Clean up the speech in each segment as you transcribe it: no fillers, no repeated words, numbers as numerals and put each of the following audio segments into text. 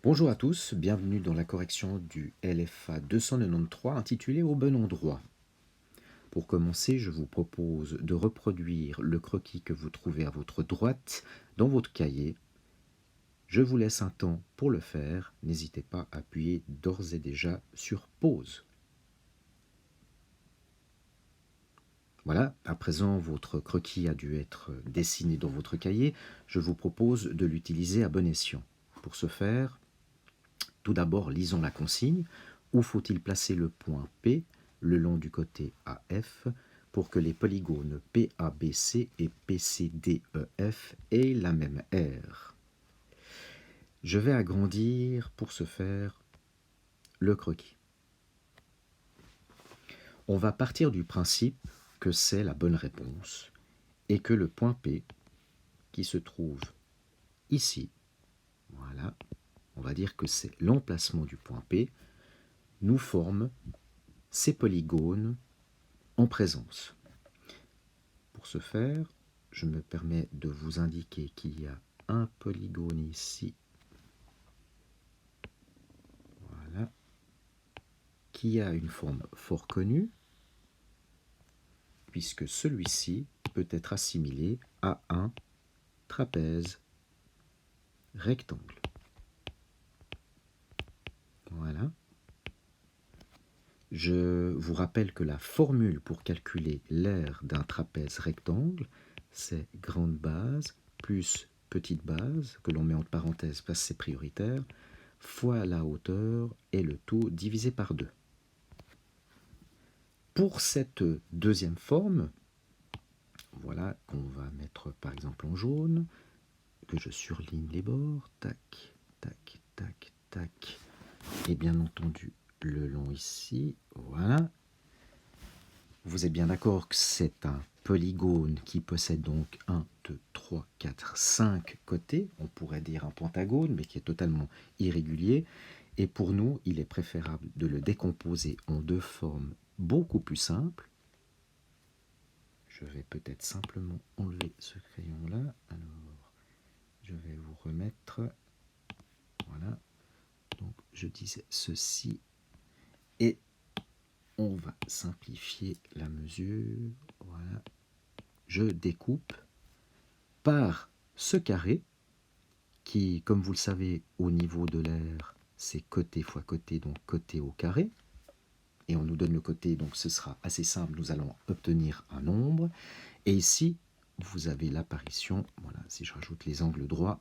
Bonjour à tous, bienvenue dans la correction du LFA 293 intitulé Au bon endroit. Pour commencer, je vous propose de reproduire le croquis que vous trouvez à votre droite dans votre cahier. Je vous laisse un temps pour le faire, n'hésitez pas à appuyer d'ores et déjà sur pause. Voilà, à présent votre croquis a dû être dessiné dans votre cahier, je vous propose de l'utiliser à bon escient. Pour ce faire, tout d'abord, lisons la consigne. Où faut-il placer le point P le long du côté AF pour que les polygones PABC et PCDEF aient la même aire? Je vais agrandir pour ce faire le croquis. On va partir du principe que c'est la bonne réponse et que le point P qui se trouve ici, voilà, on va dire que c'est l'emplacement du point P, nous forme ces polygones en présence. Pour ce faire, je me permets de vous indiquer qu'il y a un polygone ici, voilà, qui a une forme fort connue, puisque celui-ci peut être assimilé à un trapèze rectangle. Voilà. Je vous rappelle que la formule pour calculer l'aire d'un trapèze rectangle, c'est grande base plus petite base, que l'on met entre parenthèses parce que c'est prioritaire, fois la hauteur et le tout divisé par 2. Pour cette deuxième forme, voilà, qu'on va mettre par exemple en jaune, que je surligne les bords, tac, tac, tac, tac, et bien entendu le long ici, voilà. Vous êtes bien d'accord que c'est un polygone qui possède donc 1, 2, 3, 4, 5 côtés, on pourrait dire un pentagone, mais qui est totalement irrégulier, et pour nous, il est préférable de le décomposer en deux formes beaucoup plus simples. Je vais peut-être simplement enlever ce crayon-là, alors je vais vous remettre, voilà, donc je disais ceci, et on va simplifier la mesure, voilà, je découpe par ce carré qui, comme vous le savez, au niveau de l'aire, c'est côté fois côté, donc côté au carré. Et on nous donne le côté, donc ce sera assez simple, nous allons obtenir un nombre. Et ici, vous avez l'apparition, voilà, si je rajoute les angles droits,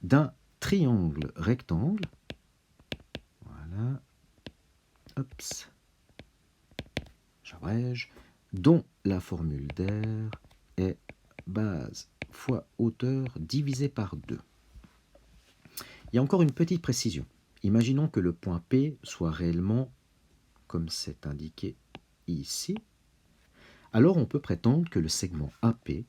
d'un triangle rectangle. Voilà. Ops. J'abrège. Dont la formule d'air est base fois hauteur divisé par 2. Il y a encore une petite précision. Imaginons que le point P soit réellement, comme c'est indiqué ici. Alors on peut prétendre que le segment AP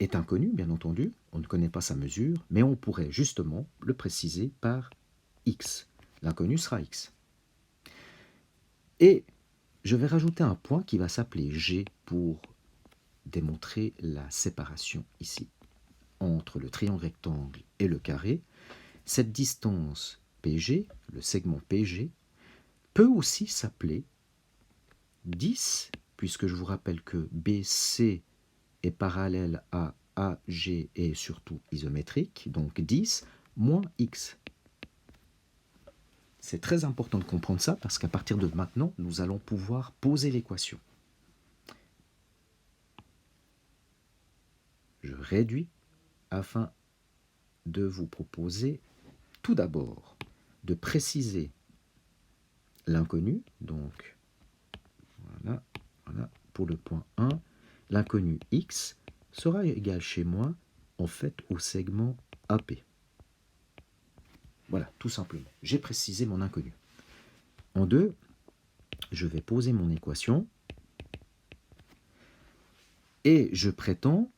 est inconnu, bien entendu. On ne connaît pas sa mesure, mais on pourrait justement le préciser par X. L'inconnu sera X. Et je vais rajouter un point qui va s'appeler G pour démontrer la séparation ici entre le triangle rectangle et le carré. Cette distance PG, le segment PG, peut aussi s'appeler 10, puisque je vous rappelle que BC est parallèle à AG et surtout isométrique, donc 10 moins X. C'est très important de comprendre ça, parce qu'à partir de maintenant, nous allons pouvoir poser l'équation. Je réduis afin de vous proposer tout d'abord de préciser l'inconnu, donc voilà, voilà, pour le point 1, l'inconnu X sera égal chez moi en fait au segment AP. Voilà, tout simplement. J'ai précisé mon inconnu. En 2, je vais poser mon équation et je prétends,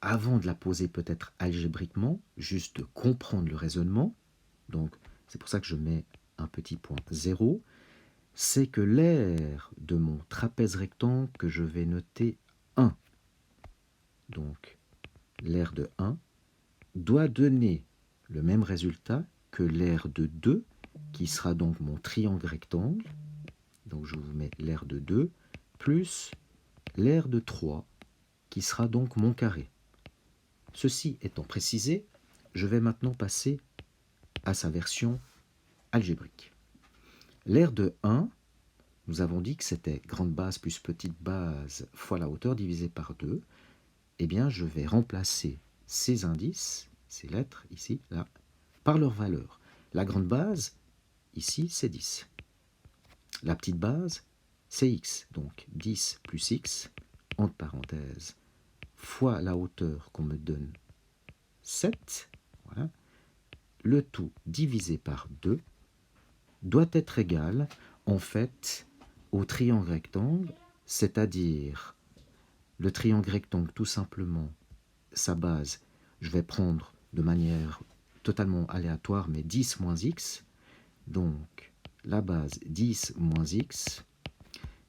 avant de la poser peut-être algébriquement, juste comprendre le raisonnement, donc c'est pour ça que je mets un petit point 0, c'est que l'aire de mon trapèze rectangle que je vais noter 1, donc l'aire de 1, doit donner le même résultat que l'aire de 2, qui sera donc mon triangle rectangle, donc je vous mets l'aire de 2, plus l'aire de 3, qui sera donc mon carré. Ceci étant précisé, je vais maintenant passer à sa version algébrique. L'aire de 1, nous avons dit que c'était grande base plus petite base fois la hauteur divisée par 2. Eh bien, je vais remplacer ces indices, ces lettres, ici, là, par leur valeur. La grande base, ici, c'est 10. La petite base, c'est x. Donc 10 plus x, entre parenthèses, fois la hauteur qu'on me donne, 7. Voilà. Le tout divisé par 2 doit être égal, en fait, au triangle rectangle, c'est-à-dire le triangle rectangle, tout simplement, sa base, je vais prendre de manière totalement aléatoire, mais 10 moins x. Donc, la base 10 moins x,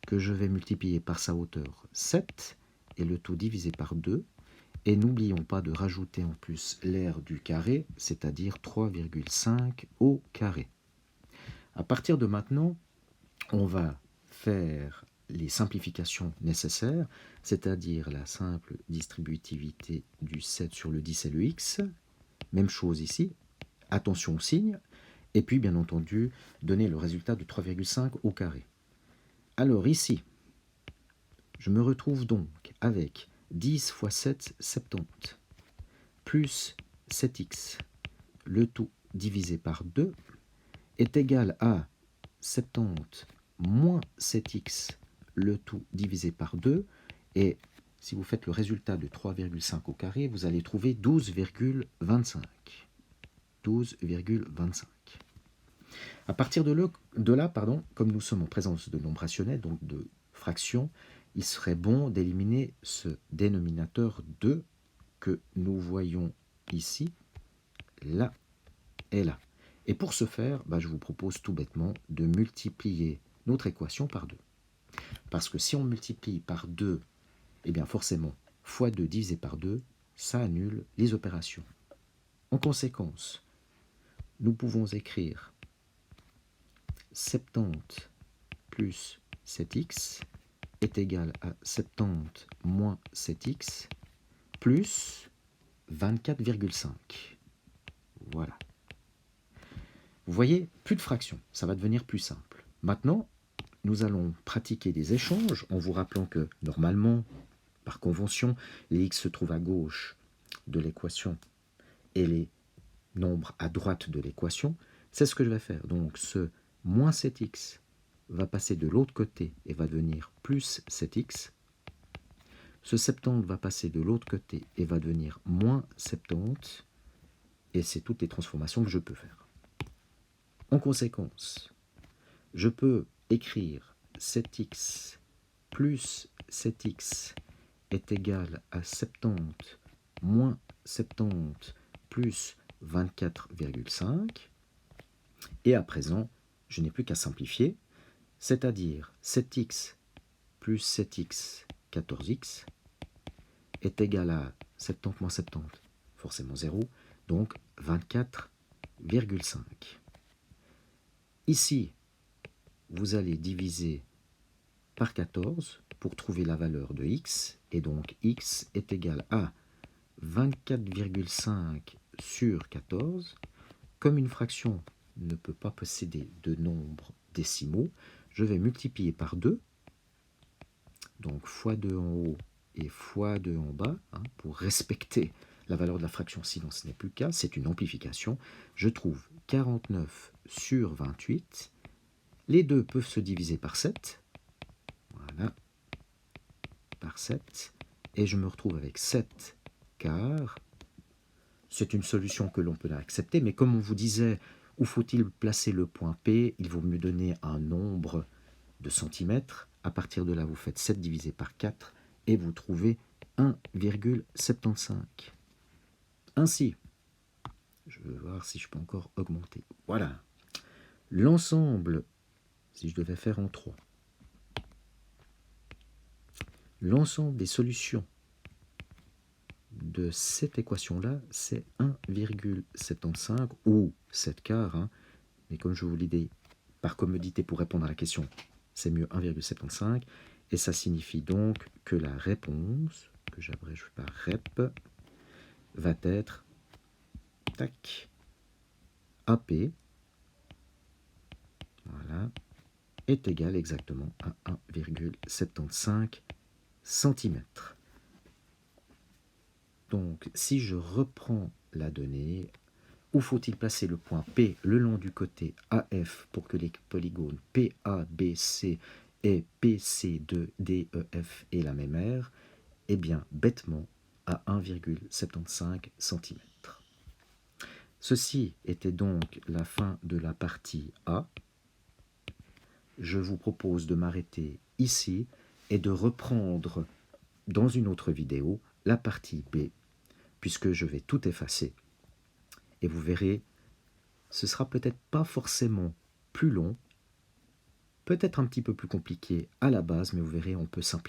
que je vais multiplier par sa hauteur 7, et le tout divisé par 2. Et n'oublions pas de rajouter en plus l'aire du carré, c'est-à-dire 3,5 au carré. À partir de maintenant, on va faire les simplifications nécessaires, c'est-à-dire la simple distributivité du 7 sur le 10 et le x. Même chose ici, attention au signe, et puis bien entendu, donner le résultat de 3,5 au carré. Alors ici, je me retrouve donc avec 10 fois 7, 70, plus 7x, le tout divisé par 2, est égal à 70 moins 7x, le tout divisé par 2, et si vous faites le résultat de 3,5 au carré, vous allez trouver 12,25. 12,25. À partir de là, comme nous sommes en présence de nombres rationnels, donc de fractions, il serait bon d'éliminer ce dénominateur 2 que nous voyons ici, là et là. Et pour ce faire, je vous propose tout bêtement de multiplier notre équation par 2. Parce que si on multiplie par 2, eh bien forcément, fois 2 divisé par 2, ça annule les opérations. En conséquence, nous pouvons écrire 70 plus 7x est égal à 70 moins 7x plus 24,5. Voilà. Vous voyez, plus de fractions, ça va devenir plus simple. Maintenant, nous allons pratiquer des échanges en vous rappelant que, normalement, par convention, les x se trouvent à gauche de l'équation et les nombres à droite de l'équation. C'est ce que je vais faire. Donc, ce moins 7x va passer de l'autre côté et va devenir plus 7x. Ce 70 va passer de l'autre côté et va devenir moins 70. Et c'est toutes les transformations que je peux faire. En conséquence, je peux écrire 7x plus 7x est égal à 70 moins 70 plus 24,5. Et à présent, je n'ai plus qu'à simplifier, c'est-à-dire 7x plus 7x, 14x, est égal à 70 moins 70, forcément 0, donc 24,5. Ici, vous allez diviser par 14 pour trouver la valeur de x, et donc x est égal à 24,5 sur 14. Comme une fraction ne peut pas posséder de nombres décimaux, je vais multiplier par 2, donc fois 2 en haut et fois 2 en bas, pour respecter la valeur de la fraction, sinon ce n'est plus le cas, c'est une amplification. Je trouve 49 sur 28. Les deux peuvent se diviser par 7. Voilà, par 7. Et je me retrouve avec 7 quarts. C'est une solution que l'on peut accepter, mais comme on vous disait, où faut-il placer le point P? Il vaut mieux donner un nombre de centimètres. À partir de là, vous faites 7 divisé par 4 et vous trouvez 1,75. Ainsi, je vais voir si je peux encore augmenter. Voilà. L'ensemble, si je devais faire en 3, l'ensemble des solutions de cette équation-là, c'est 1,75 ou 7 quarts. Hein. Mais comme je vous l'ai dit, par commodité pour répondre à la question, c'est mieux 1,75. Et ça signifie donc que la réponse, que j'abrège par rep, va être tac, AP, voilà, est égal exactement à 1,75 cm. Donc, si je reprends la donnée, où faut-il placer le point P le long du côté AF pour que les polygones PABC et PC2DEF aient la même aire? Eh bien, bêtement, à 1,75 cm. Ceci était donc la fin de la partie A. Je vous propose de m'arrêter ici et de reprendre dans une autre vidéo la partie B, puisque je vais tout effacer. Et vous verrez, ce sera peut-être pas forcément plus long, peut-être un petit peu plus compliqué à la base, mais vous verrez, on peut simplifier.